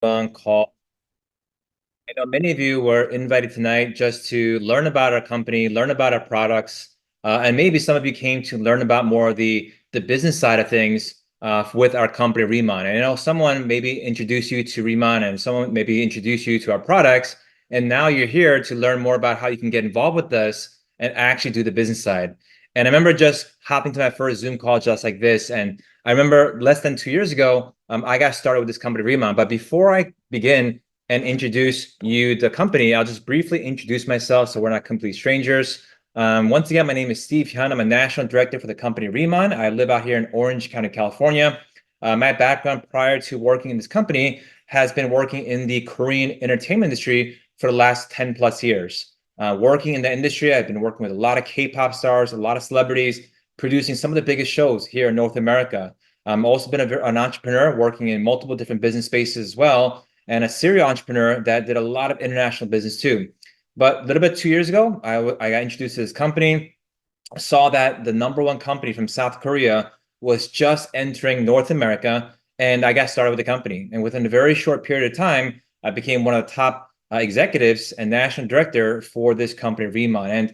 call. I know many of you were invited tonight just to learn about our company, learn about our products, and maybe some of you came to learn about more of the business side of things with our company, Riman. And I know someone maybe introduced you to Riman and someone maybe introduced you to our products, and now you're here to learn more about how you can get involved with us and actually do the business side. And I remember just hopping to my first Zoom call just like this, and I remember less than 2 years ago, I got started with this company, Riman. But before I begin, and introduce you the company, I'll just briefly introduce myself so we're not complete strangers. Once again, my name is Steve Hyun. I'm a national director for the company Riman. I live out here in Orange County, California. My background prior to working in this company has been working in the Korean entertainment industry for the last 10 plus years. Working in the industry, I've been working with a lot of K-pop stars, a lot of celebrities, producing some of the biggest shows here in North America. I've also been an entrepreneur working in multiple different business spaces as well, and a serial entrepreneur that did a lot of international business too. But a little bit 2 years ago, I got introduced to this company, saw that the number one company from South Korea was just entering North America, and I got started with the company. And within a very short period of time, I became one of the top executives and national director for this company, Riman. And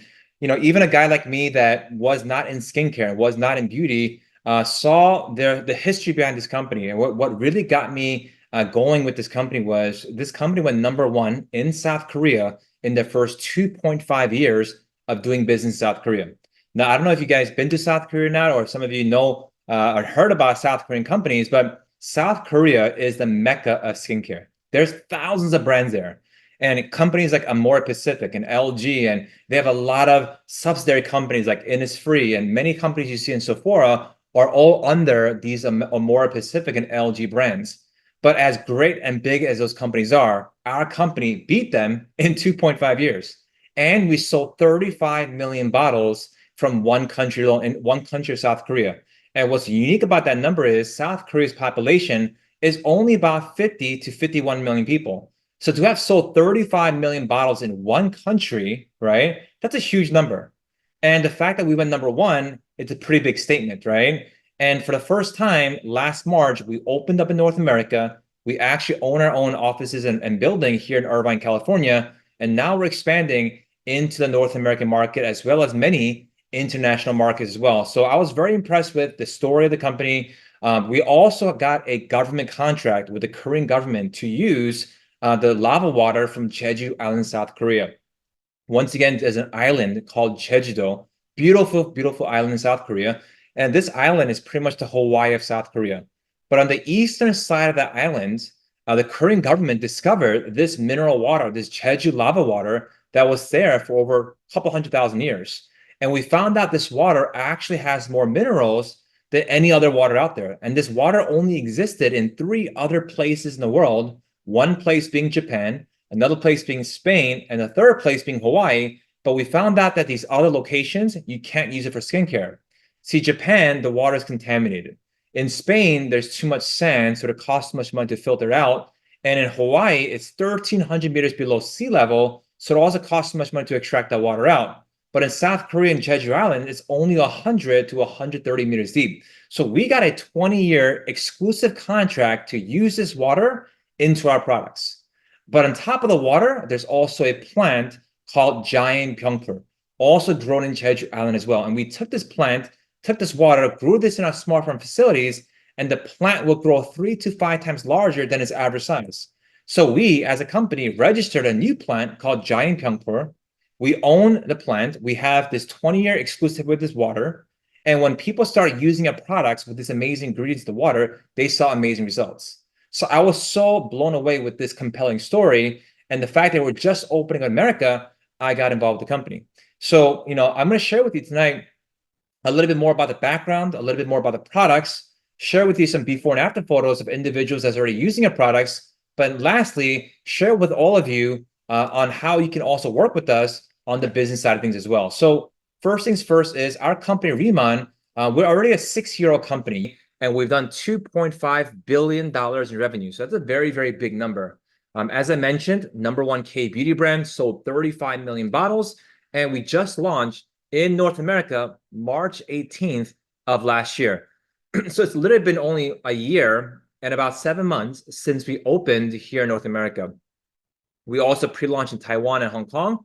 even a guy like me that was not in skincare, was not in beauty, saw the history behind this company. And what really got me going with this company was this company went number one in South Korea in the first 2.5 years of doing business in South Korea. Now, I don't know if you guys been to South Korea now, or some of you know or heard about South Korean companies, but South Korea is the mecca of skincare. There's thousands of brands there. And companies like Amore Pacific and LG, and they have a lot of subsidiary companies like Innisfree, and many companies you see in Sephora are all under these Amore Pacific and LG brands. But as great and big as those companies are, our company beat them in 2.5 years. And we sold 35 million bottles from one country alone, in one country, South Korea. And what's unique about that number is South Korea's population is only about 50 to 51 million people. So to have sold 35 million bottles in one country, right? That's a huge number. And the fact that we went number one, it's a pretty big statement, right? And for the first time last March, we opened up in North America. We actually own our own offices and building here in Irvine, California. And now we're expanding into the North American market as well as many international markets as well. So I was very impressed with the story of the company. We also got a government contract with the Korean government to use the lava water from Jeju Island, South Korea. Once again, there's an island called Jeju-do, beautiful, beautiful island in South Korea. And this island is pretty much the Hawaii of South Korea. But on the eastern side of that island, the Korean government discovered this mineral water, this Jeju lava water that was there for over a couple 100,000 years. And we found out this water actually has more minerals than any other water out there. And this water only existed in 3 other places in the world, one place being Japan, another place being Spain, and the third place being Hawaii. But we found out that these other locations, you can't use it for skincare. See, Japan, the water is contaminated. In Spain, there's too much sand, so it costs too much money to filter out. And in Hawaii, it's 1,300 meters below sea level, so it also costs too much money to extract that water out. But in South Korea and Jeju Island, it's only 100 to 130 meters deep. So we got a 20-year exclusive contract to use this water into our products. But on top of the water, there's also a plant called Giant Pyeongpul, also grown in Jeju Island as well. And we took this plant, took this water, grew this in our smart farm facilities, and the plant will grow 3 to 5 times larger than its average size. So we, as a company, registered a new plant called Giant Pyeongpul. We own the plant. We have this 20-year exclusive with this water. And when people start using our products with this amazing ingredients, the water, they saw amazing results. So I was so blown away with this compelling story. And the fact that we're just opening in America, I got involved with the company. So, I'm going to share with you tonight a little bit more about the background, a little bit more about the products, share with you some before and after photos of individuals that's already using our products. But lastly, share with all of you on how you can also work with us on the business side of things as well. So first things first is our company, Riman. We're already a 6-year-old company, and we've done $2.5 billion in revenue. So that's a very, very big number. As I mentioned, number one K beauty brand, sold 35 million bottles, and we just launched in North America March 18th of last year. So it's literally been only a year and about 7 months since we opened here in North America. We also pre-launched in Taiwan and Hong Kong,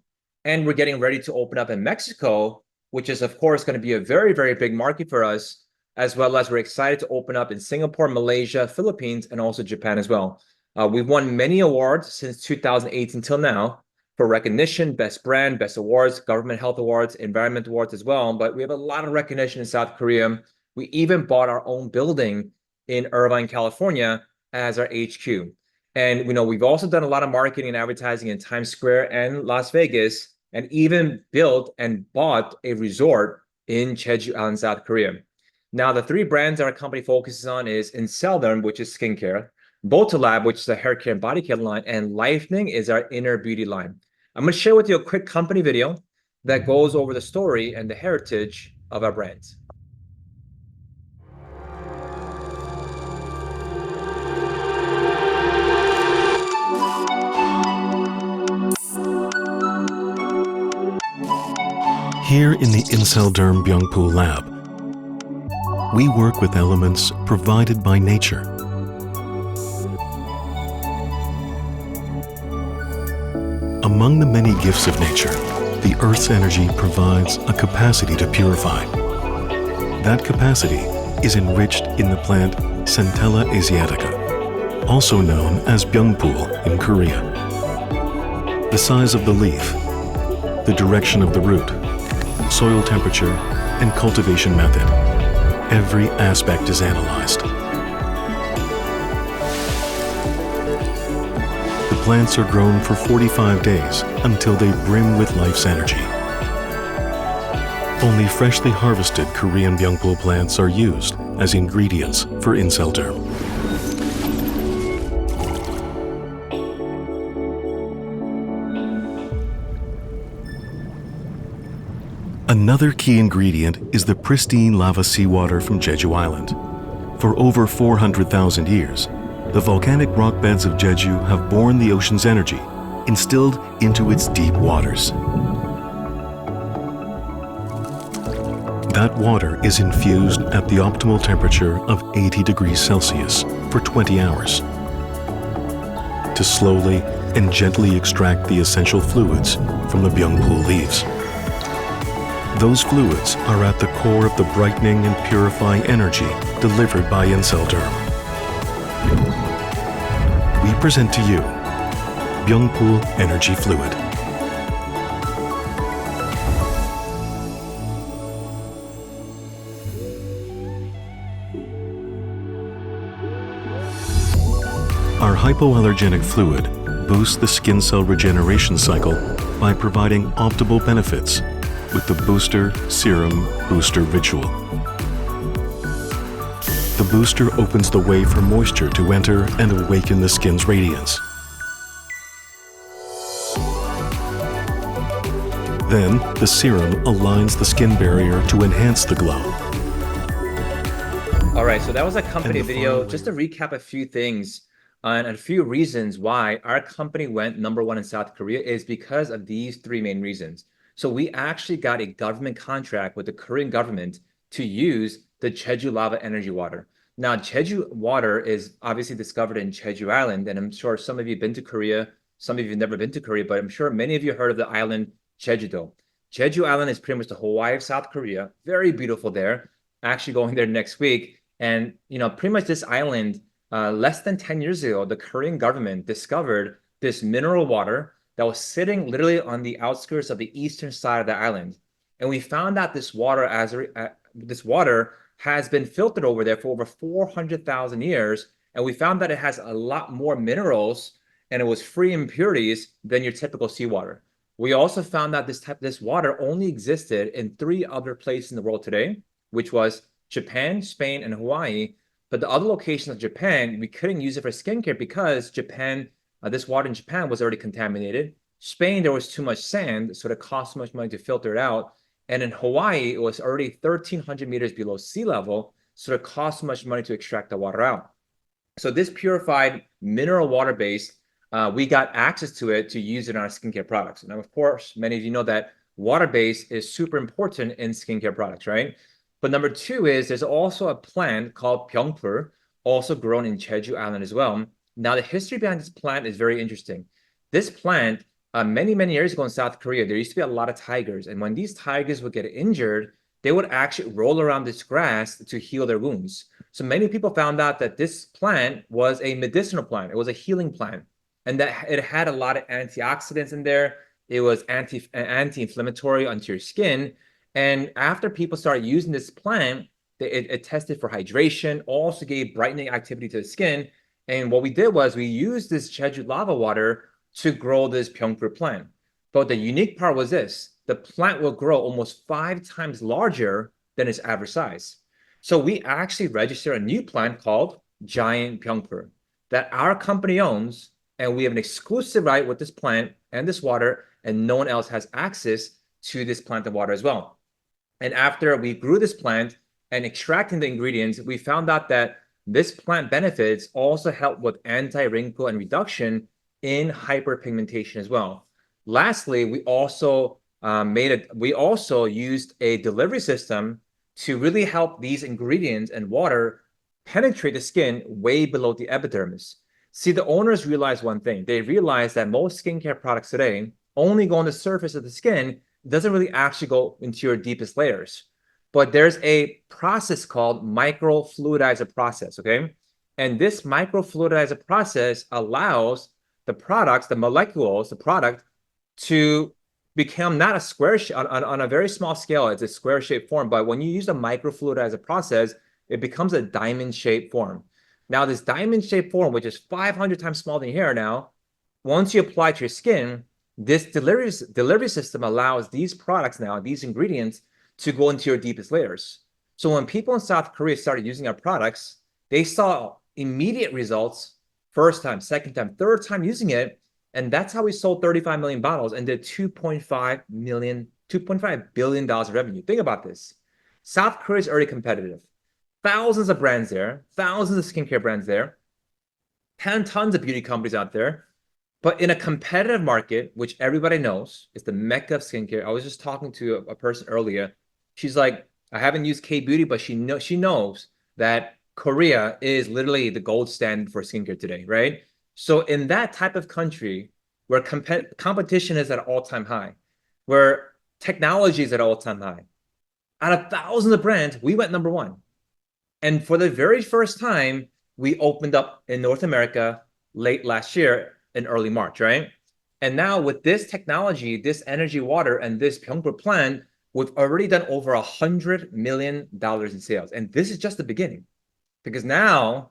and we're getting ready to open up in Mexico, which is, of course, going to be a very, very big market for us, as well as we're excited to open up in Singapore, Malaysia, Philippines, and also Japan as well. We've won many awards since 2008 until now for recognition, best brand, best awards, government health awards, environment awards as well. But we have a lot of recognition in South Korea. We even bought our own building in Irvine, California as our HQ. And we've also done a lot of marketing and advertising in Times Square and Las Vegas, and even built and bought a resort in Jeju Island, South Korea. Now, the three brands our company focuses on is Inselderm, which is skincare, Botolab, which is a hair care and body care line, and Lifening is our inner beauty line. I'm going to share with you a quick company video that goes over the story and the heritage of our brands. Here in the Inselderm Byungpoo lab, we work with elements provided by nature. Among the many gifts of nature, the Earth's energy provides a capacity to purify. That capacity is enriched in the plant Centella asiatica, also known as Byungpoo in Korea. The size of the leaf, the direction of the root, soil temperature, and cultivation method. Every aspect is analyzed. The plants are grown for 45 days until they brim with life's energy. Only freshly harvested Korean Byungpoo plants are used as ingredients for Inselderm. Another key ingredient is the pristine lava seawater from Jeju Island. For over 400,000 years, the volcanic rock beds of Jeju have borne the ocean's energy, instilled into its deep waters. That water is infused at the optimal temperature of 80 degrees Celsius for 20 hours to slowly and gently extract the essential fluids from the Byungpoo leaves. Those fluids are at the core of the brightening and purifying energy delivered by Inselderm. We present to you Byungpoo Energy Fluid. Our hypoallergenic fluid boosts the skin cell regeneration cycle by providing optimal benefits with the Booster Serum Booster Ritual. The booster opens the way for moisture to enter and awaken the skin's radiance. Then, the serum aligns the skin barrier to enhance the glow. All right, so that was a company video. Just to recap a few things and a few reasons why our company went #1 in South Korea is because of these three main reasons. So we actually got a government contract with the Korean government to use the Jeju lava energy water. Now, Jeju water is obviously discovered in Jeju Island, and I'm sure some of you have been to Korea, some of you have never been to Korea, but I'm sure many of you heard of the island Jeju-do. Jeju Island is pretty much the Hawaii of South Korea. Very beautiful there. Actually going there next week. And, pretty much this island, less than 10 years ago, the Korean government discovered this mineral water that was sitting literally on the outskirts of the eastern side of the island. And we found out this water has been filtered over there for over 400,000 years. And we found that it has a lot more minerals and it was free impurities than your typical seawater. We also found that this water only existed in 3 other places in the world today, which was Japan, Spain, and Hawaii. But the other locations of Japan, we couldn't use it for skincare because this water in Japan was already contaminated. Spain, there was too much sand, so it cost too much money to filter it out. And in Hawaii, it was already 1,300 meters below sea level, so it cost too much money to extract the water out. So this purified mineral water base, we got access to it to use it in our skincare products. Now, of course, many of you know that water base is super important in skincare products, right? But number 2 is there's also a plant called Byungpoo, also grown in Jeju Island as well. Now, the history behind this plant is very interesting. This plant, many, many years ago in South Korea, there used to be a lot of tigers. And when these tigers would get injured, they would actually roll around this grass to heal their wounds. So many people found out that this plant was a medicinal plant. It was a healing plant, and that it had a lot of antioxidants in there. It was anti-inflammatory onto your skin. And after people started using this plant, it tested for hydration, also gave brightening activity to the skin. And what we did was we used this Jeju lava water to grow this Pyeongpur plant. But the unique part was this: the plant will grow almost 5 times larger than its average size. So we actually registered a new plant called Giant Pyeongpur that our company owns, and we have an exclusive right with this plant and this water, and no one else has access to this plant and water as well. And after we grew this plant and extracting the ingredients, we found out that this plant benefits also help with anti-wrinkle and reduction in hyperpigmentation as well. Lastly, we also used a delivery system to really help these ingredients and water penetrate the skin way below the epidermis. See, the owners realized one thing. They realized that most skincare products today only go on the surface of the skin, doesn't really actually go into your deepest layers. But there's a process called microfluidizer process, okay? And this microfluidizer process allows the products, the molecules, the product to become not a square on a very small scale. It's a square shaped form, but when you use the microfluidizer process, it becomes a diamond shaped form. Now, this diamond shaped form, which is 500 times smaller than your hair now, once you apply it to your skin, this delivery system allows these products now, these ingredients, to go into your deepest layers. So when people in South Korea started using our products, they saw immediate results first time, second time, third time using it. And that's how we sold 35 million bottles and did $2.5 billion of revenue. Think about this. South Korea is already competitive. Thousands of brands there, thousands of skincare brands there, tons of beauty companies out there. But in a competitive market, which everybody knows is the mecca of skincare. I was just talking to a person earlier. She's like, I haven't used K-beauty, but she knows that Korea is literally the gold standard for skincare today, right? So in that type of country where competition is at an all-time high, where technology is at an all-time high, out of thousands of brands, we went number one. And for the very first time, we opened up in North America late last year in early March, right? And now with this technology, this energy water, and this Pyeongpur plant, we've already done over $100 million in sales. And this is just the beginning, because now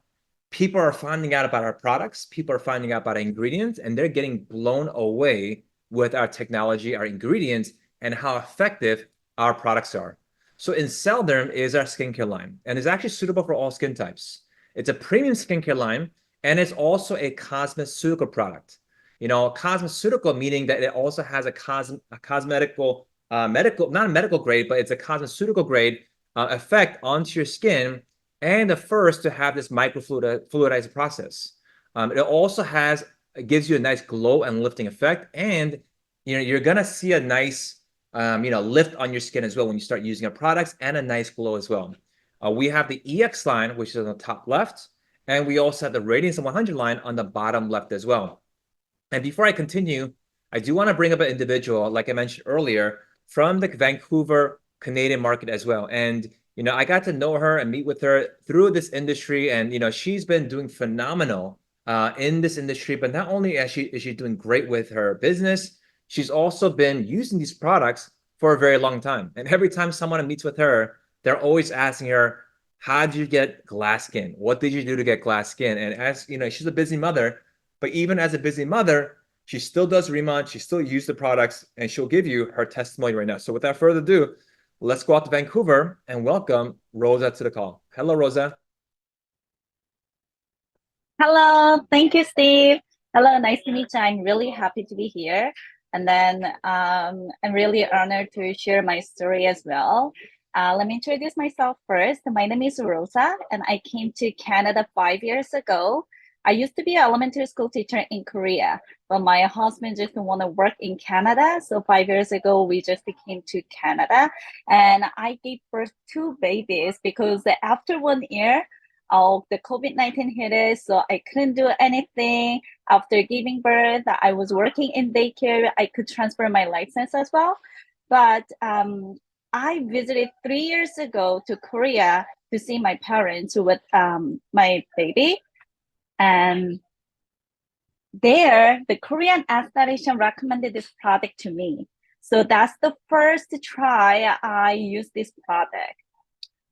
people are finding out about our products, people are finding out about our ingredients, and they're getting blown away with our technology, our ingredients, and how effective our products are. So Incelderm is our skincare line, and is actually suitable for all skin types. It's a premium skincare line, and it's also a cosmeceutical product. You know, cosmeceutical meaning that it also has a cosmetical, medical, not a medical grade, but it's a cosmeceutical grade effect onto your skin, and the first to have this microfluidizer process. It also it gives you a nice glow and lifting effect, and you're gonna see a nice lift on your skin as well when you start using our products, and a nice glow as well. We have the EX line, which is on the top left, and we also have the Radiance 100 line on the bottom left as well. And before I continue, I do want to bring up an individual, like I mentioned earlier, from the Vancouver Canadian market as well. And I got to know her and meet with her through this industry, and she's been doing phenomenal in this industry. But not only is she doing great with her business, she's also been using these products for a very long time. And every time someone meets with her, they're always asking her, how did you get glass skin? What did you do to get glass skin? And as she's a busy mother, but even as a busy mother, she still does Riman, she still uses the products, and she'll give you her testimony right now. So without further ado, let's go out to Vancouver and welcome Rosa to the call. Hello, Rosa. Hello, thank you, Steve. Hello, nice to meet you. I'm really happy to be here. And then I'm really honored to share my story as well. Let me introduce myself first. My name is Rosa, and I came to Canada 5 years ago. I used to be an elementary school teacher in Korea, but my husband just want to work in Canada. So 5 years ago, we just came to Canada, and I gave birth to 2 babies because after 1 year, the COVID-19 hit it, so I couldn't do anything. After giving birth, I was working in daycare. I could transfer my license as well. But I visited 3 years ago to Korea to see my parents with my baby. And there, the Korean aesthetician recommended this product to me. So that's the first try I used this product.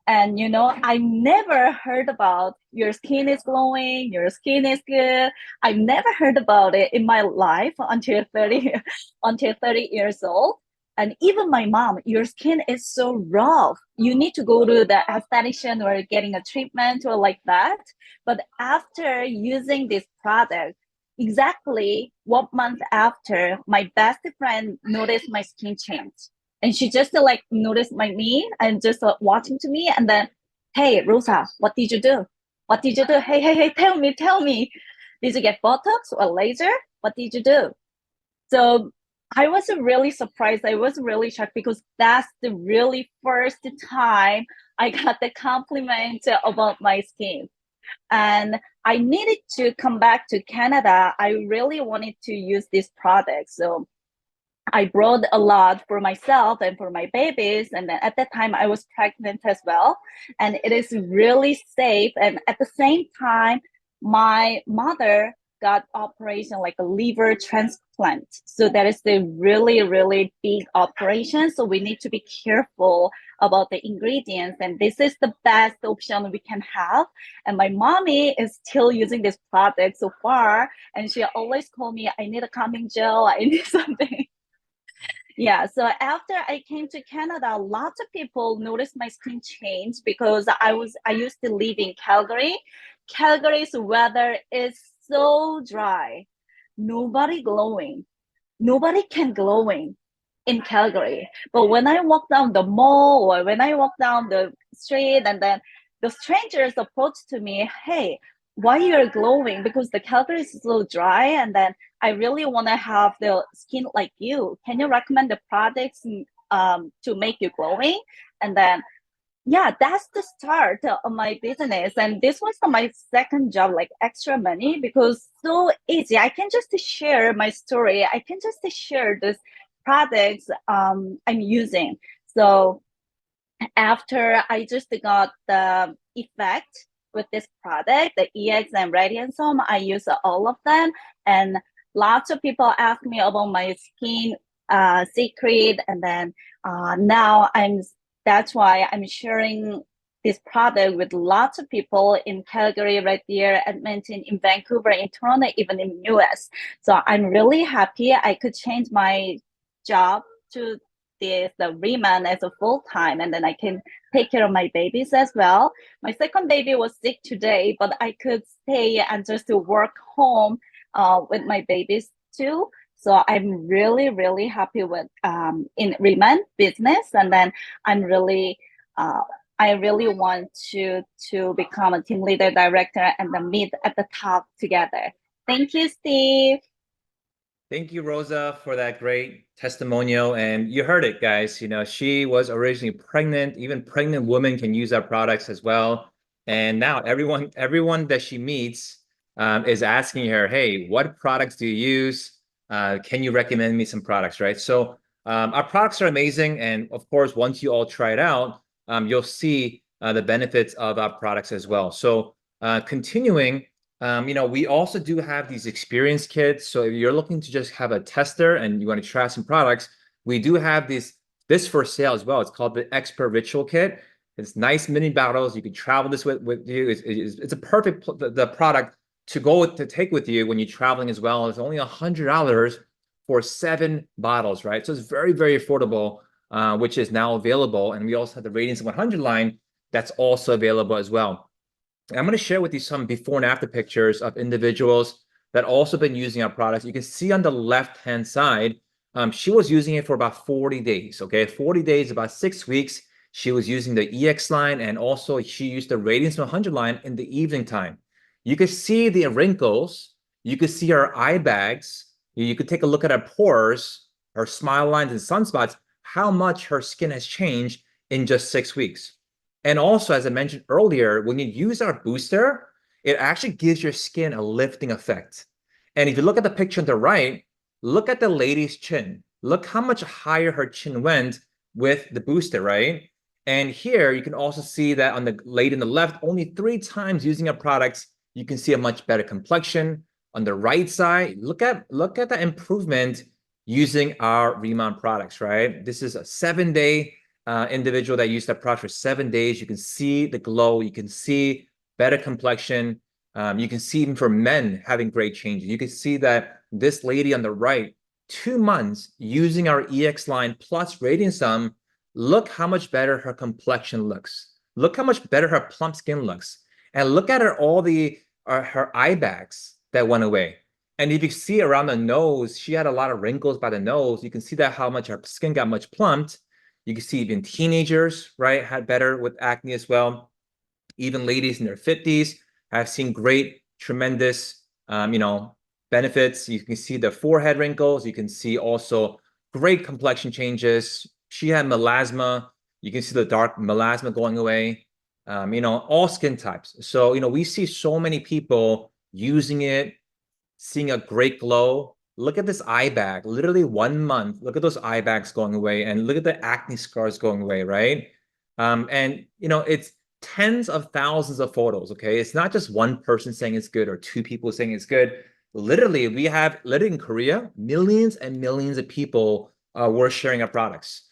And I never heard about your skin is glowing, your skin is good. I've never heard about it in my life until 30, until 30 years old. And even my mom, your skin is so rough. You need to go to the aesthetician or getting a treatment or like that. But after using this product, exactly 1 month after, my best friend noticed my skin change. And she just like noticed me and just watching to me. And then, hey, Rosa, what did you do? What did you do? Hey, hey, hey, tell me, tell me. Did you get Botox or laser? What did you do? So I was really surprised. I was really shocked because that's the really first time I got the compliment about my skin. And I needed to come back to Canada. I really wanted to use this product. So I brought a lot for myself and for my babies. And then at that time, I was pregnant as well. And it is really safe. And at the same time, my mother got operation like a liver transplant. So that is the really, really big operation. So we need to be careful about the ingredients. And this is the best option we can have. And my mommy is still using this product so far. And she always call me, I need a calming gel. I need something. Yeah, so after I came to Canada, lots of people noticed my skin change because I used to live in Calgary. Calgary's weather is so dry. Nobody glowing. Nobody can glowing in Calgary. But when I walk down the mall or when I walk down the street and then the strangers approach to me, hey, why you're glowing? Because the Calgary is so dry and then I really want to have the skin like you. Can you recommend the products to make you glowing? And then, yeah, that's the start of my business. And this was my second job, like extra money, because so easy. I can just share my story. I can just share this products I'm using. So after I just got the effect with this product, the EX and Radiance Home, I use all of them. And lots of people ask me about my skin secret. And then now that's why I'm sharing this product with lots of people in Calgary, right there, Edmonton, in Vancouver, in Toronto, even in US. So I'm really happy I could change my job to the Riman as a full time, and then I can take care of my babies as well. My second baby was sick today, but I could stay and just to work home with my babies too. So I'm really, really happy with in Riman business, and then I'm really I really want to become a team leader, director, and then meet at the top together. Thank you, Steve. Thank you, Rosa, for that great testimonial. And you heard it, guys. She was originally pregnant. Even pregnant women can use our products as well. And now everyone that she meets is asking her, hey, what products do you use? Can you recommend me some products, right? So our products are amazing. And of course, once you all try it out, you'll see the benefits of our products as well. So continuing, we also do have these experience kits. So if you're looking to just have a tester and you want to try some products, we do have this for sale as well. It's called the Expert Ritual Kit. It's nice mini bottles. You can travel this with you. It's a perfect the product to take with you when you're traveling as well. It's only $100 for 7 bottles, right? So it's very, very affordable, which is now available. And we also have the Radiance 100 line that's also available as well. I'm going to share with you some before and after pictures of individuals that also been using our products. You can see on the left-hand side, she was using it for about 40 days, okay? 40 days, about 6 weeks. She was using the EX line, and also she used the Radiance 100 line in the evening time. You could see the wrinkles. You could see her eye bags. You could take a look at her pores, her smile lines and sunspots, how much her skin has changed in just 6 weeks. And also, as I mentioned earlier, when you use our booster, it actually gives your skin a lifting effect. And if you look at the picture on the right, look at the lady's chin. Look how much higher her chin went with the booster, right? And here you can also see that on the lady on the left, only 3 times using our products, you can see a much better complexion. On the right side, look at the improvement using our Riman products, right? This is a 7-day individual that used that product for 7 days. You can see the glow. You can see better complexion. You can see even for men having great changes. You can see that this lady on the right, 2 months using our EX line plus Radiant Sun, look how much better her complexion looks. Look how much better her plump skin looks. And look at her eye bags that went away. And if you see around the nose, she had a lot of wrinkles by the nose. You can see that how much her skin got much plumped. You can see even teenagers, right, had better with acne as well. Even ladies in their 50s have seen great, tremendous, benefits. You can see the forehead wrinkles. You can see also great complexion changes. She had melasma. You can see the dark melasma going away. All skin types. So, we see so many people using it, seeing a great glow. Look at this eye bag, literally 1 month. Look at those eye bags going away, and look at the acne scars going away, right? And it's tens of thousands of photos. Okay, it's not just one person saying it's good or 2 people saying it's good. Literally, we have literally in Korea, millions and millions of people were sharing our products.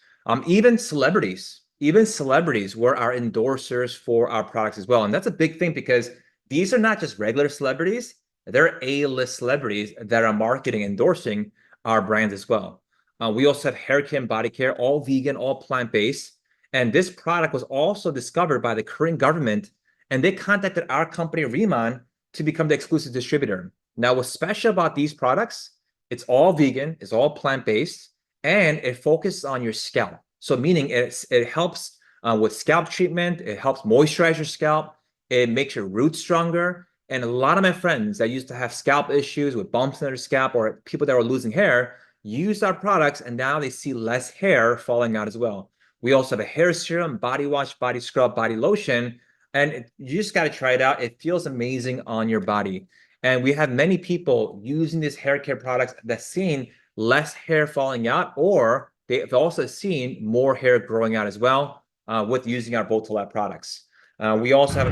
Even celebrities were our endorsers for our products as well, and that's a big thing because these are not just regular celebrities. They're A-list celebrities that are marketing, endorsing our brands as well. We also have hair care and body care, all vegan, all plant-based. And this product was also discovered by the Korean government, and they contacted our company, Riman, to become the exclusive distributor. Now, what's special about these products, it's all vegan, it's all plant-based, and it focuses on your scalp. So meaning it helps with scalp treatment, it helps moisturize your scalp, it makes your roots stronger. And a lot of my friends that used to have scalp issues with bumps in their scalp or people that were losing hair used our products, and now they see less hair falling out as well. We also have a hair serum, body wash, body scrub, body lotion, and you just got to try it out. It feels amazing on your body. And we have many people using these hair care products that's seen less hair falling out, or they've also seen more hair growing out as well with using our Botolab products. We also have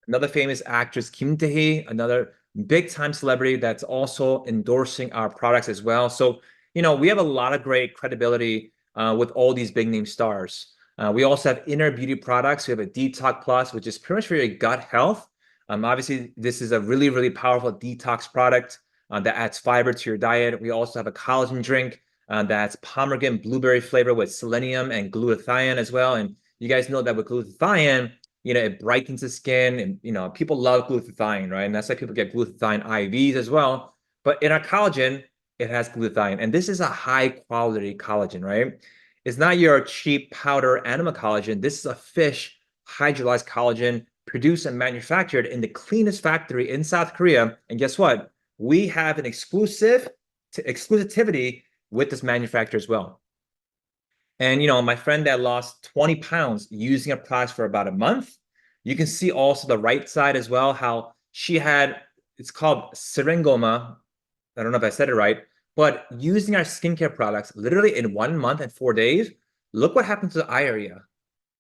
another famous actress, Kim Tae-hee, another big time celebrity that's also endorsing our products as well. So, we have a lot of great credibility with all these big name stars. We also have inner beauty products. We have a Detox Plus, which is pretty much for your gut health. Obviously, this is a really, really powerful detox product that adds fiber to your diet. We also have a collagen drink that's pomegranate blueberry flavor with selenium and glutathione as well. And you guys know that with glutathione, it brightens the skin, and people love glutathione, right? And that's why people get glutathione IVs as well. But in our collagen, it has glutathione, and this is a high quality collagen, right? It's not your cheap powder animal collagen. This is a fish hydrolyzed collagen produced and manufactured in the cleanest factory in South Korea. And guess what? We have an exclusivity with this manufacturer as well. And my friend that lost 20 pounds using a product for about a month, you can see also the right side as well, how she had, it's called syringoma. I don't know if I said it right, but using our skincare products literally in 1 month and 4 days, look what happened to the eye area.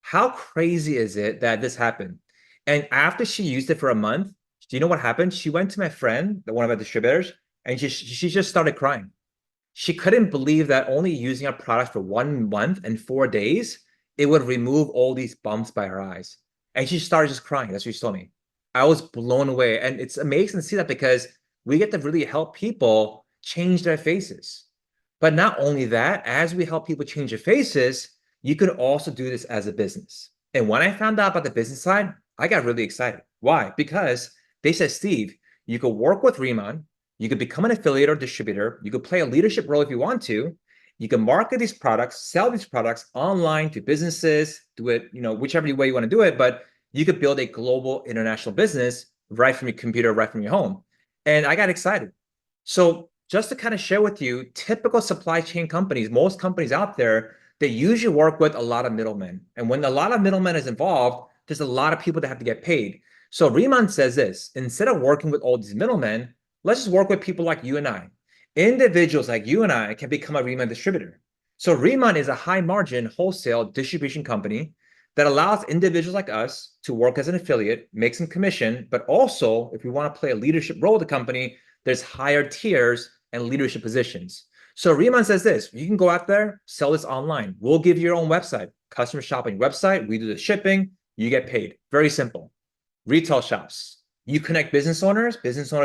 How crazy is it that this happened? And after she used it for a month, do you know what happened? She went to my friend, one of our distributors, and she just started crying. She couldn't believe that only using our product for 1 month and 4 days, it would remove all these bumps by her eyes. And she started just crying. That's what she told me. I was blown away. And it's amazing to see that because we get to really help people change their faces. But not only that, as we help people change their faces, you can also do this as a business. And when I found out about the business side, I got really excited. Why? Because they said, Steve, you could work with Riman, you could become an affiliate or distributor, you could play a leadership role if you want to, you can market these products, sell these products online to businesses, do it, whichever way you want to do it, but you could build a global international business right from your computer, right from your home. And I got excited. So just to kind of share with you, typical supply chain companies, most companies out there, they usually work with a lot of middlemen. And when a lot of middlemen is involved, there's a lot of people that have to get paid. So Riman says this, instead of working with all these middlemen, let's just work with people like you and I. Individuals like you and I can become a Riman distributor. So Riman is a high margin wholesale distribution company that allows individuals like us to work as an affiliate, make some commission, but also if we want to play a leadership role with the company, there's higher tiers and leadership positions. So Riman says this, you can go out there, sell this online. We'll give you your own website, customer shopping website. We do the shipping, you get paid. Very simple. Retail shops, you connect business owners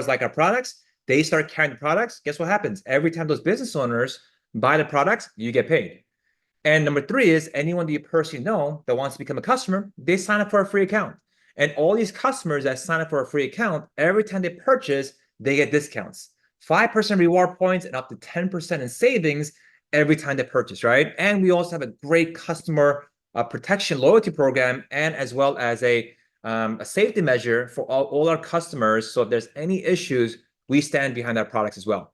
like our products, they start carrying the products. Guess what happens? Every time those business owners buy the products, you get paid. And number three is anyone that you personally know that wants to become a customer, they sign up for a free account. And all these customers that sign up for a free account, every time they purchase, they get discounts. 5% reward points and up to 10% in savings every time they purchase, right? And we also have a great customer protection loyalty program, and as well as a safety measure for all our customers. So if there's any issues, we stand behind our products as well.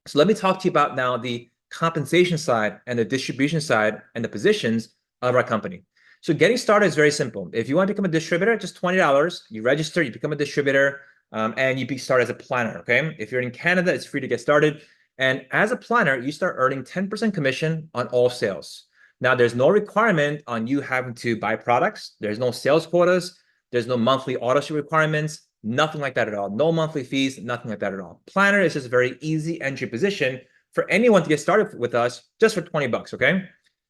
So let me talk to you about now the compensation side and the distribution side and the positions of our company. So getting started is very simple. If you want to become a distributor, just $20. You register, you become a distributor, and you start as a planner, okay? If you're in Canada, it's free to get started. And as a planner, you start earning 10% commission on all sales. Now, there's no requirement on you having to buy products. There's no sales quotas. There's no monthly auto ship requirements, nothing like that at all. No monthly fees, nothing like that at all. Planner is just a very easy entry position for anyone to get started with us just for 20 bucks, okay?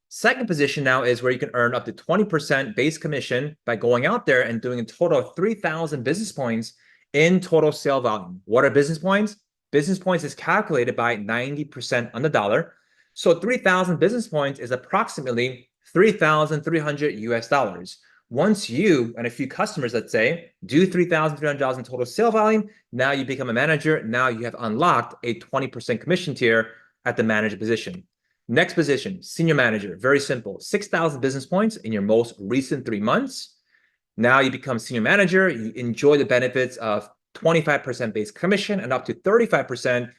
Second position now is where you can earn up to 20% base commission by going out there and doing a total of 3,000 business points in total sale volume. What are business points? Business points is calculated by 90% on the dollar. So 3,000 business points is approximately 3,300 US dollars. Once you and a few customers, let's say, do $3,300 in total sale volume, now you become a manager. Now you have unlocked a 20% commission tier at the manager position. Next position, senior manager. Very simple. 6,000 business points in your most recent 3 months. Now you become senior manager. You enjoy the benefits of 25% base commission and up to 35%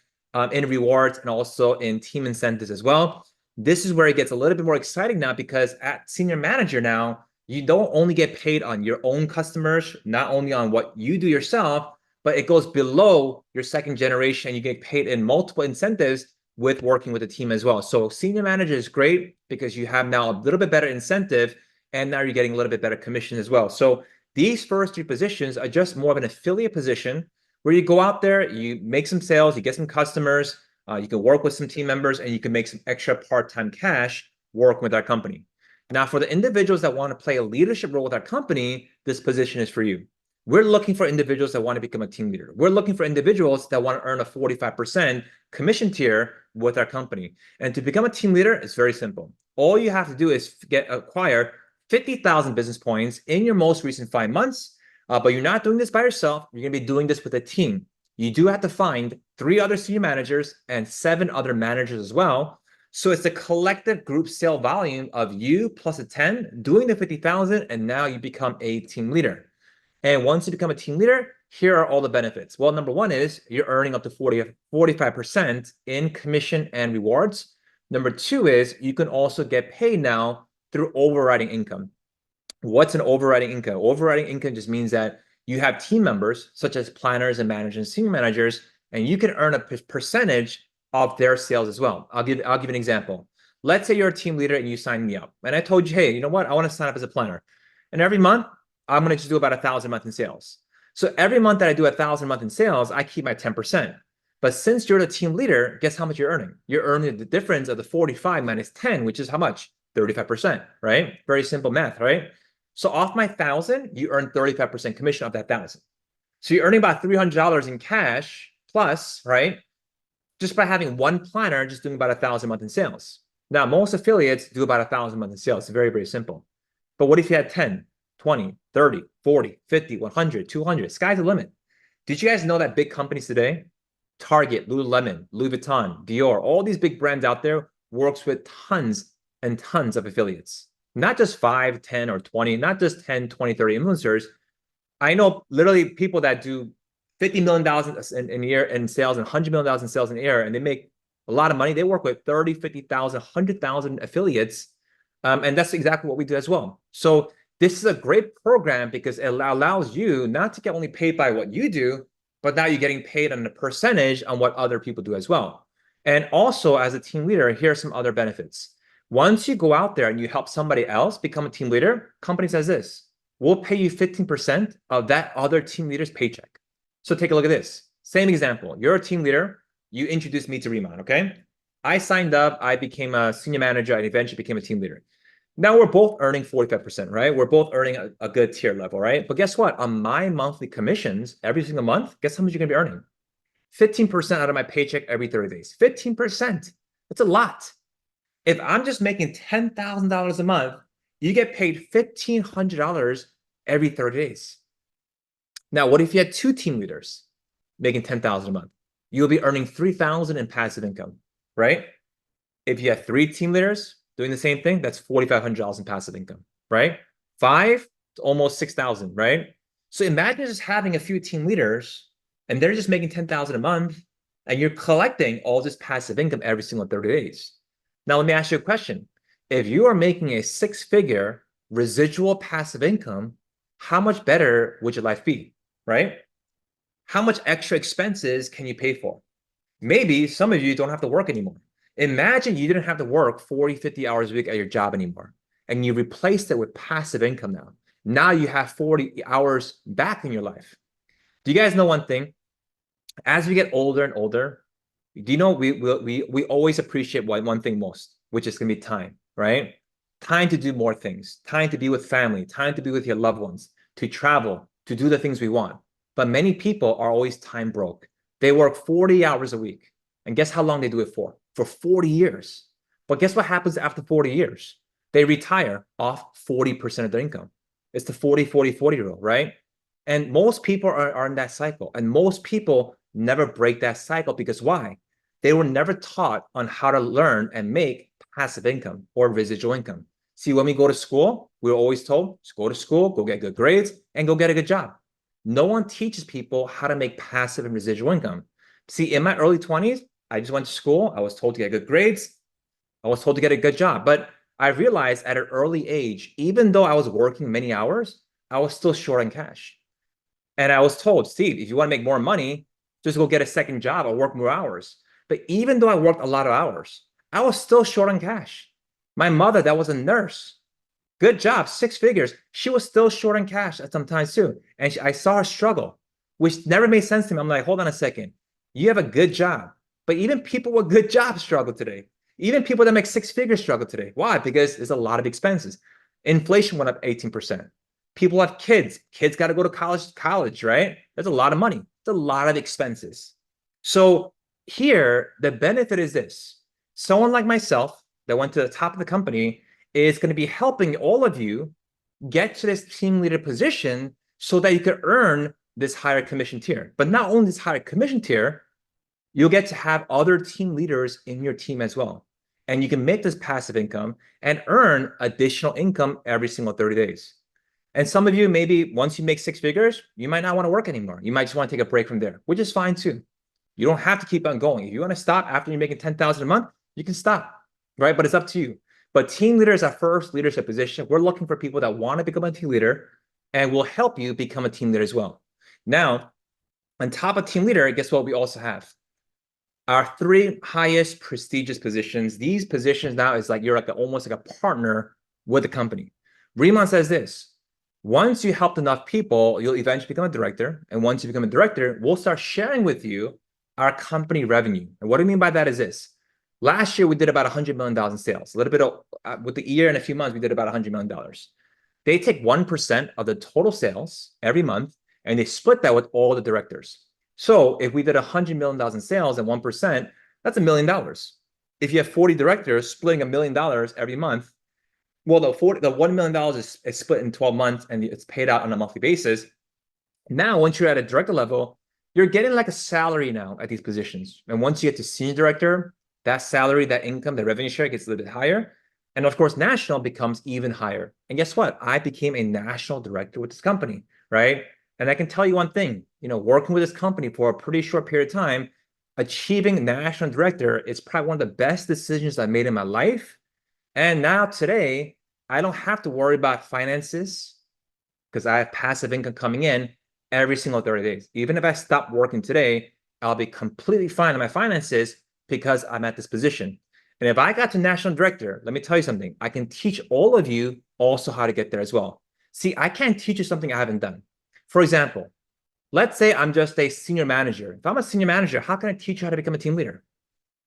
in rewards and also in team incentives as well. This is where it gets a little bit more exciting now, because at senior manager now, you don't only get paid on your own customers, not only on what you do yourself, but it goes below your second generation. You get paid in multiple incentives with working with a team as well. So senior manager is great because you have now a little bit better incentive, and now you're getting a little bit better commission as well. So these first three positions are just more of an affiliate position where you go out there, you make some sales, you get some customers, you can work with some team members, and you can make some extra part-time cash working with our company. Now, for the individuals that want to play a leadership role with our company, this position is for you. We're looking for individuals that want to become a team leader. We're looking for individuals that want to earn a 45% commission tier with our company. And to become a team leader, it's very simple. All you have to do is acquire 50,000 business points in your most recent 5 months, but you're not doing this by yourself. You're going to be doing this with a team. You do have to find 3 other senior managers and 7 other managers as well. So it's the collective group sale volume of you plus a 10 doing the 50,000, and now you become a team leader. And once you become a team leader, here are all the benefits. Well, number one is you're earning up to 45% in commission and rewards. Number two is you can also get paid now through overriding income. What's an overriding income? Overriding income just means that you have team members such as planners and managers and senior managers, and you can earn a percentage of their sales as well. I'll give an example. Let's say you're a team leader and you sign me up, and I told you, hey, you know what? I want to sign up as a planner, and every month I'm going to just do about 1,000 a month in sales. So every month that I do 1,000 a month in sales, I keep my 10%. But since you're the team leader, guess how much you're earning? You're earning the difference of the 45 minus 10, which is how much? 35%, right? Very simple math, right? So off my 1,000, you earn 35% commission off that 1,000. So you're earning about $300 in cash plus, right? Just by having one planner, just doing about 1,000 a month in sales. Now, most affiliates do about 1,000 a month in sales. It's very, very simple. But what if you had 10, 20, 30, 40, 50, 100, 200? Sky's the limit. Did you guys know that big companies today, Target, Lululemon, Louis Vuitton, Dior, all these big brands out there works with tons and tons of affiliates? Not just 5, 10, or 20, not just 10, 20, 30 influencers. I know literally people that do $50 million in a year in sales and $100 million in sales in a year, and they make a lot of money. They work with 30, 50,000, 100,000 affiliates. And that's exactly what we do as well. So this is a great program because it allows you not to get only paid by what you do, but now you're getting paid on a percentage on what other people do as well. And also, as a team leader, here are some other benefits. Once you go out there and you help somebody else become a team leader, company says this: we'll pay you 15% of that other team leader's paycheck. So take a look at this. Same example. You're a team leader. You introduced me to Riman, okay? I signed up. I became a senior manager and eventually became a team leader. Now we're both earning 45%, right? We're both earning a good tier level, right? But guess what? On my monthly commissions every single month, guess how much you're going to be earning? 15% out of my paycheck every 30 days. 15%. That's a lot. If I'm just making $10,000 a month, you get paid $1,500 every 30 days. Now, what if you had two team leaders making $10,000 a month? You'll be earning $3,000 in passive income, right? If you have three team leaders doing the same thing, that's $4,500 in passive income, right? Five, it's almost $6,000, right? So imagine just having a few team leaders and they're just making $10,000 a month and you're collecting all this passive income every single 30 days. Now, let me ask you a question. If you are making a six-figure residual passive income, how much better would your life be, right? How much extra expenses can you pay for? Maybe some of you don't have to work anymore. Imagine you didn't have to work 40, 50 hours a week at your job anymore, and you replaced it with passive income now. Now you have 40 hours back in your life. Do you guys know one thing? As we get older and older, do you know we always appreciate one thing most, which is going to be time, right? Time to do more things, time to be with family, time to be with your loved ones, to travel, to do the things we want. But many people are always time broke. They work 40 hours a week. And guess how long they do it for? For 40 years. But guess what happens after 40 years? They retire off 40% of their income. It's the 40, 40, 40 rule, right? And most people are in that cycle. And most people never break that cycle because why? They were never taught on how to learn and make passive income or residual income. See, when we go to school, we're always told, just go to school, go get good grades, and go get a good job. No one teaches people how to make passive and residual income. See, in my early 20s, I just went to school. I was told to get good grades. I was told to get a good job. But I realized at an early age, even though I was working many hours, I was still short on cash. And I was told, Steve, if you want to make more money, just go get a second job or work more hours. But even though I worked a lot of hours, I was still short on cash. My mother, that was a nurse, good job, six figures. She was still short on cash at some times too. And I saw her struggle, which never made sense to me. I'm like, hold on a second. You have a good job. But even people with good jobs struggle today. Even people that make six figures struggle today. Why? Because there's a lot of expenses. Inflation went up 18%. People have kids. Kids got to go to college, right? There's a lot of money. There's a lot of expenses. So here, the benefit is this. Someone like myself that went to the top of the company is going to be helping all of you get to this team leader position so that you can earn this higher commission tier. But not only this higher commission tier, you'll get to have other team leaders in your team as well. And you can make this passive income and earn additional income every single 30 days. And some of you, maybe once you make six figures, you might not want to work anymore. You might just want to take a break from there, which is fine too. You don't have to keep on going. If you want to stop after you're making 10,000 a month, you can stop, right? But it's up to you. But team leader is our first leadership position. We're looking for people that want to become a team leader and will help you become a team leader as well. Now, on top of team leader, guess what we also have? Our three highest prestigious positions. These positions now is like you're like almost like a partner with the company. Riman says this: once you helped enough people, you'll eventually become a director. And once you become a director, we'll start sharing with you our company revenue. And what I mean by that is this. Last year, we did about $100 million in sales. A little bit of, with the year and a few months, we did about $100 million. They take 1% of the total sales every month, and they split that with all the directors. So if we did $100 million in sales and 1%, that's $1 million. If you have 40 directors splitting $1 million every month, well, the $1 million is split in 12 months and it's paid out on a monthly basis. Now, once you're at a director level, you're getting like a salary now at these positions. And once you get to senior director, that salary, that income, the revenue share gets a little bit higher. And of course, national becomes even higher. And guess what? I became a national director with this company, right? And I can tell you one thing, working with this company for a pretty short period of time, achieving national director is probably one of the best decisions I made in my life. And now today, I don't have to worry about finances because I have passive income coming in every single 30 days. Even if I stop working today, I'll be completely fine in my finances because I'm at this position. And if I got to national director, let me tell you something. I can teach all of you also how to get there as well. See, I can't teach you something I haven't done. For example, let's say I'm just a senior manager. If I'm a senior manager, how can I teach you how to become a team leader?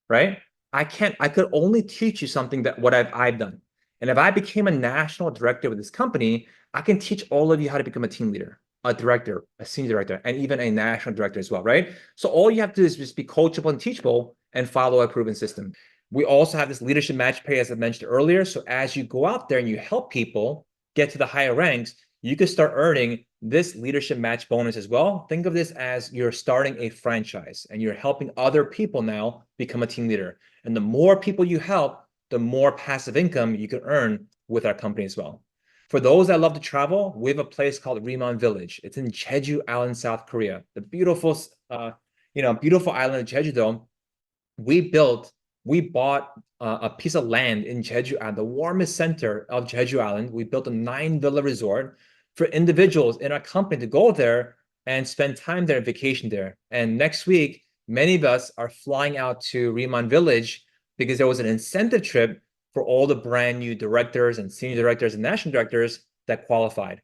Right? I could only teach you something that what I've done. And if I became a national director with this company, I can teach all of you how to become a team leader, a director, a senior director, and even a national director as well, right? So all you have to do is just be coachable and teachable and follow a proven system. We also have this leadership match pay, as I mentioned earlier. So as you go out there and you help people get to the higher ranks, you can start earning this leadership match bonus as well. Think of this as you're starting a franchise and you're helping other people now become a team leader. And the more people you help, the more passive income you can earn with our company as well. For those that love to travel, we have a place called Riman Village. It's in Jeju Island, South Korea. The beautiful, beautiful island of Jeju-do. We bought a piece of land in Jeju Island, the warmest center of Jeju Island. We built a 9-villa resort for individuals in our company to go there and spend time there and vacation there. And next week, many of us are flying out to Riman Village because there was an incentive trip for all the brand new directors and senior directors and national directors that qualified.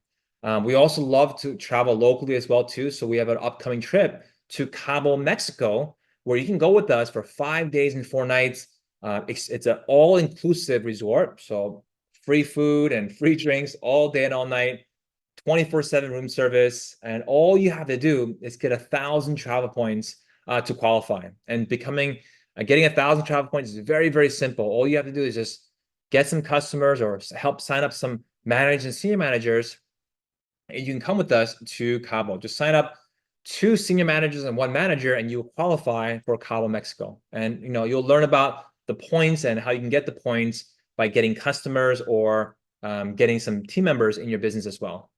We also love to travel locally as well too. So we have an upcoming trip to Cabo, Mexico, where you can go with us for 5 days and 4 nights. It's an all-inclusive resort. So free food and free drinks all day and all night, 24/7 room service. And all you have to do is get 1,000 travel points to qualify. And getting 1,000 travel points is very, very simple. All you have to do is just get some customers or help sign up some managers and senior managers. And you can come with us to Cabo. Just sign up 2 senior managers and 1 manager, and you'll qualify for Cabo, Mexico. And you'll learn about the points and how you can get the points by getting customers or getting some team members in your business as well.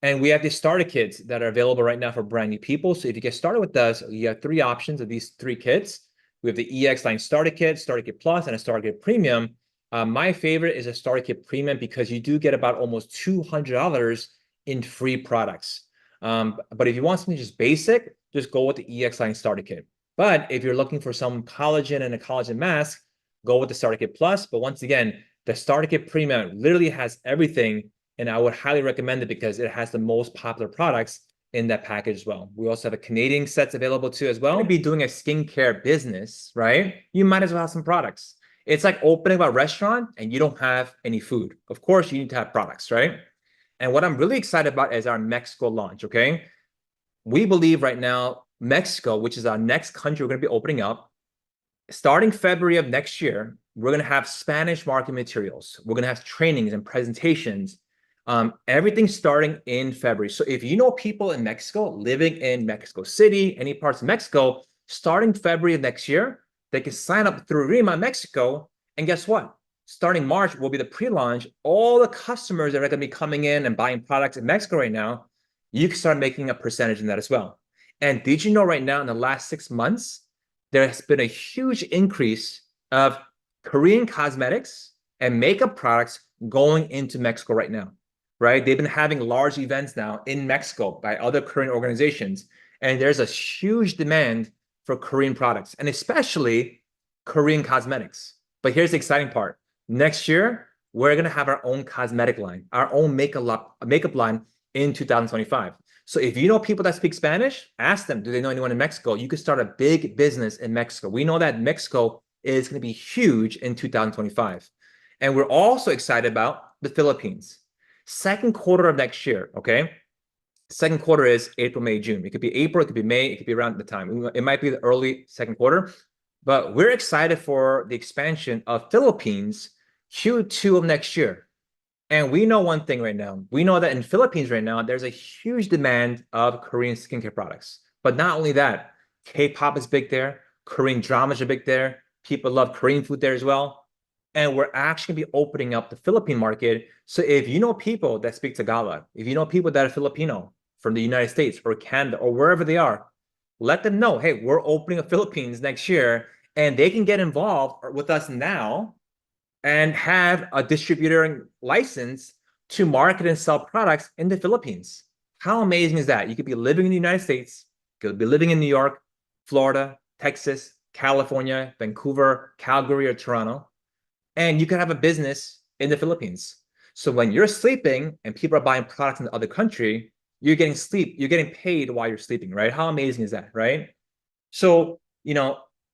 And we have the starter kits that are available right now for brand new people. So if you get started with us, you have 3 options of these 3 kits. We have the EX Line Starter Kit, Starter Kit Plus, and a Starter Kit Premium. My favorite is a Starter Kit Premium because you do get about almost $200 in free products. But if you want something just basic, just go with the EX Line Starter Kit. But if you're looking for some collagen and a collagen mask, go with the Starter Kit Plus. But once again, the Starter Kit Premium literally has everything, and I would highly recommend it because it has the most popular products in that package as well. We also have a Canadian sets available too as well. If you're doing a skincare business, right? You might as well have some products. It's like opening a restaurant and you don't have any food. Of course, you need to have products, right? And what I'm really excited about is our Mexico launch, okay? We believe right now, Mexico, which is our next country we're going to be opening up, starting February of next year, we're going to have Spanish marketing materials. We're going to have trainings and presentations, everything starting in February. So if you know people in Mexico, living in Mexico City, any parts of Mexico, starting February of next year, they can sign up through Rima, Mexico. And guess what? Starting March will be the pre-launch. All the customers that are going to be coming in and buying products in Mexico right now, you can start making a percentage in that as well. And did you know right now in the last 6 months, there has been a huge increase of Korean cosmetics and makeup products going into Mexico right now, right? They've been having large events now in Mexico by other Korean organizations. And there's a huge demand for Korean products and especially Korean cosmetics. But here's the exciting part. Next year, we're going to have our own cosmetic line, our own makeup line in 2025. So if you know people that speak Spanish, ask them, do they know anyone in Mexico? You could start a big business in Mexico. We know that Mexico is going to be huge in 2025. And we're also excited about the Philippines. Second quarter of next year, okay? Second quarter is April, May, June. It could be April, it could be May, it could be around the time. It might be the early second quarter. But we're excited for the expansion of Philippines Q2 of next year. And we know one thing right now. We know that in Philippines right now, there's a huge demand of Korean skincare products. But not only that, K-pop is big there. Korean dramas are big there. People love Korean food there as well. And we're actually going to be opening up the Philippine market. So if you know people that speak Tagalog, if you know people that are Filipino from the United States or Canada or wherever they are, let them know, hey, we're opening a Philippines next year, and they can get involved with us now and have a distributor license to market and sell products in the Philippines. How amazing is that? You could be living in the United States, you could be living in New York, Florida, Texas, California, Vancouver, Calgary, or Toronto, and you could have a business in the Philippines. So when you're sleeping and people are buying products in the other country, you're getting paid while you're sleeping, right? How amazing is that, right? So,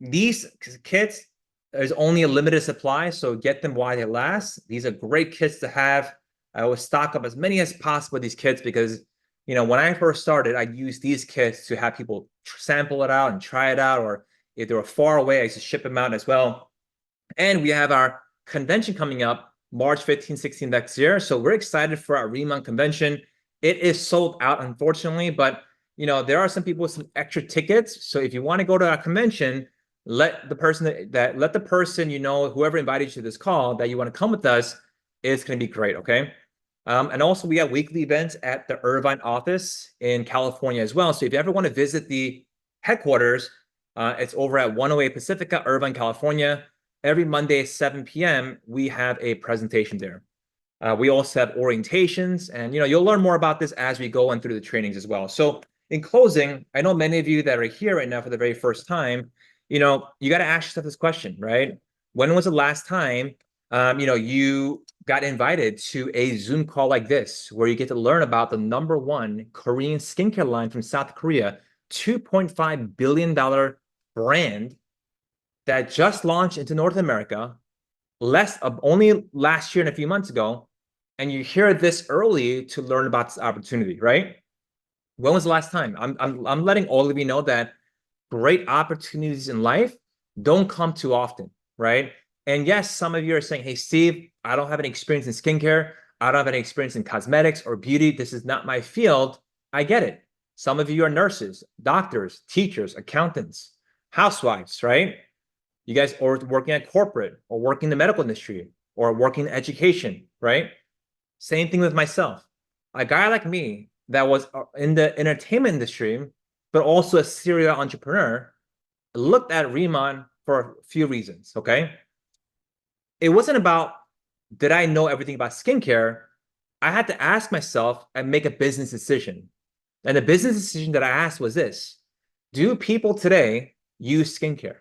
these kits, there's only a limited supply, so get them while they last. These are great kits to have. I always stock up as many as possible with these kits because, when I first started, I used these kits to have people sample it out and try it out, or if they were far away, I used to ship them out as well. And we have our convention coming up March 15, 16 next year. So we're excited for our Riman convention. It is sold out, unfortunately, but there are some people with some extra tickets. So if you want to go to our convention, let the person whoever invited you to this call that you want to come with us. It's going to be great. Okay. And also we have weekly events at the Irvine office in California as well. So if you ever want to visit the headquarters, it's over at 108 Pacifica, Irvine, California. Every Monday at 7 p.m., we have a presentation there. We also have orientations, and you'll learn more about this as we go on through the trainings as well. So in closing, I know many of you that are here right now for the very first time, you got to ask yourself this question, right? When was the last time, you got invited to a Zoom call like this, where you get to learn about the #1 Korean skincare line from South Korea, $2.5 billion brand that just launched into North America, only last year and a few months ago, and you hear this early to learn about this opportunity, right? When was the last time? I'm letting all of you know that great opportunities in life don't come too often, right? And yes, some of you are saying, hey, Steve, I don't have any experience in skincare. I don't have any experience in cosmetics or beauty. This is not my field. I get it. Some of you are nurses, doctors, teachers, accountants, housewives, right? You guys are working at corporate or working in the medical industry or working in education, right? Same thing with myself. A guy like me that was in the entertainment industry, but also a serial entrepreneur, looked at Riman for a few reasons, okay? It wasn't about, did I know everything about skincare? I had to ask myself and make a business decision. And the business decision that I asked was this: do people today use skincare?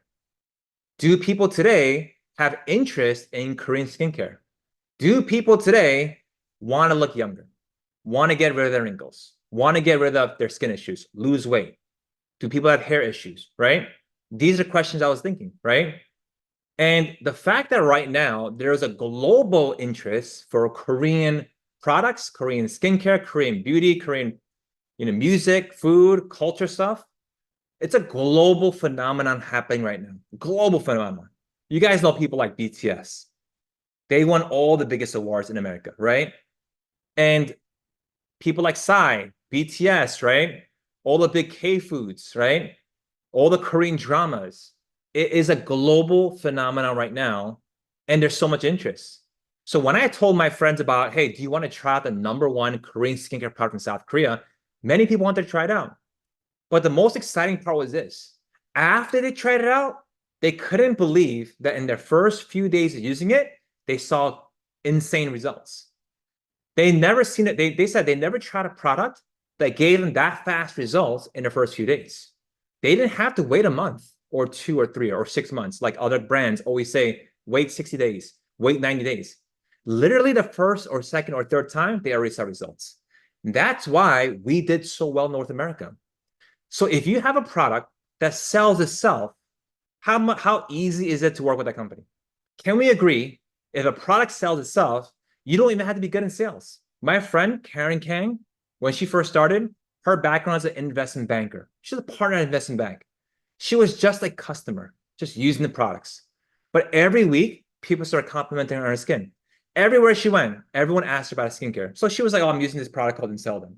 Do people today have interest in Korean skincare? Do people today want to look younger, want to get rid of their wrinkles, want to get rid of their skin issues, lose weight? Do people have hair issues, right? These are questions I was thinking, right? And the fact that right now there's a global interest for Korean products, Korean skincare, Korean beauty, Korean music, food, culture stuff, it's a global phenomenon happening right now. Global phenomenon. You guys know people like BTS. They won all the biggest awards in America, right? And people like Psy, BTS, right? All the big K foods, right? All the Korean dramas. It is a global phenomenon right now, and there's so much interest. So when I told my friends about, hey, do you want to try out the #1 Korean skincare product in South Korea? Many people wanted to try it out. But the most exciting part was this: after they tried it out, they couldn't believe that in their first few days of using it, they saw insane results. They never seen it. They said they never tried a product that gave them that fast results in the first few days. They didn't have to wait a month or 2 or 3 or 6 months like other brands always say, wait 60 days, wait 90 days. Literally the first or second or third time, they already saw results. That's why we did so well in North America. So if you have a product that sells itself, how easy is it to work with that company? Can we agree, if a product sells itself, you don't even have to be good in sales? My friend, Karen Kang, when she first started, her background as an investment banker. She's a partner at an investment bank. She was just a customer, just using the products. But every week, people started complimenting her on her skin. Everywhere she went, everyone asked her about skincare. So she was like, oh, I'm using this product called Inselden.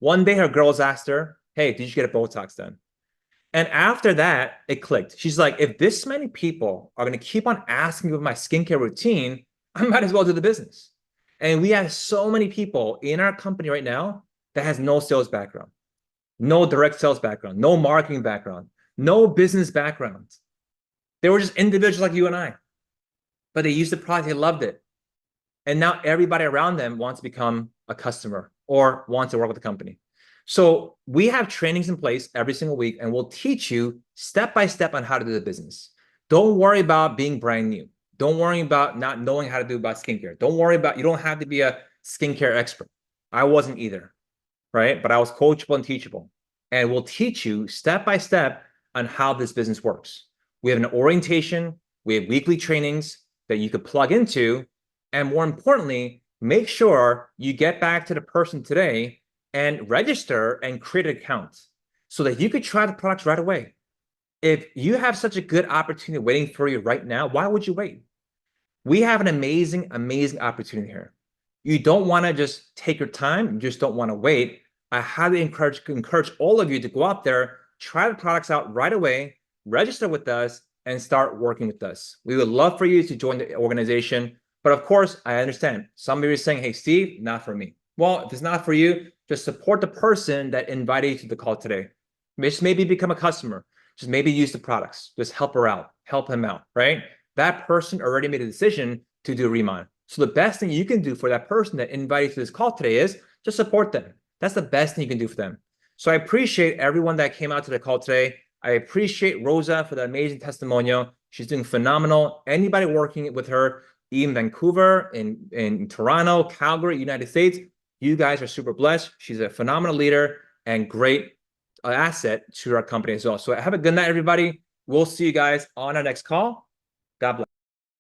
One day, her girls asked her, hey, did you get a Botox done? And after that, it clicked. She's like, if this many people are going to keep on asking me about my skincare routine, I might as well do the business. And we have so many people in our company right now that has no sales background. no direct sales background, no marketing background, no business background. They were just individuals like you and I, but they used the product, they loved it. And now everybody around them wants to become a customer or wants to work with the company. So we have trainings in place every single week, and we'll teach you step by step on how to do the business. Don't worry about being brand new. Don't worry about not knowing how to do about skincare. Don't worry about, you don't have to be a skincare expert. I wasn't either, right? But I was coachable and teachable. And we'll teach you step by step on how this business works. We have an orientation, we have weekly trainings that you could plug into. And more importantly, make sure you get back to the person today and register and create an account so that you could try the products right away. If you have such a good opportunity waiting for you right now, why would you wait? We have an amazing, amazing opportunity here. You don't want to just take your time, you just don't want to wait. I highly encourage all of you to go out there, try the products out right away, register with us, and start working with us. We would love for you to join the organization. But of course, I understand. Some of you are saying, hey, Steve, not for me. Well, if it's not for you, just support the person that invited you to the call today. Just maybe become a customer. Just maybe use the products. Just help her out, help him out, right? That person already made a decision to do Riman. So the best thing you can do for that person that invited you to this call today is just support them. That's the best thing you can do for them. So I appreciate everyone that came out to the call today. I appreciate Rosa for the amazing testimonial. She's doing phenomenal. Anybody working with her, in Vancouver, in Toronto, Calgary, United States, you guys are super blessed. She's a phenomenal leader and great asset to our company as well. So have a good night, everybody. We'll see you guys on our next call. God bless.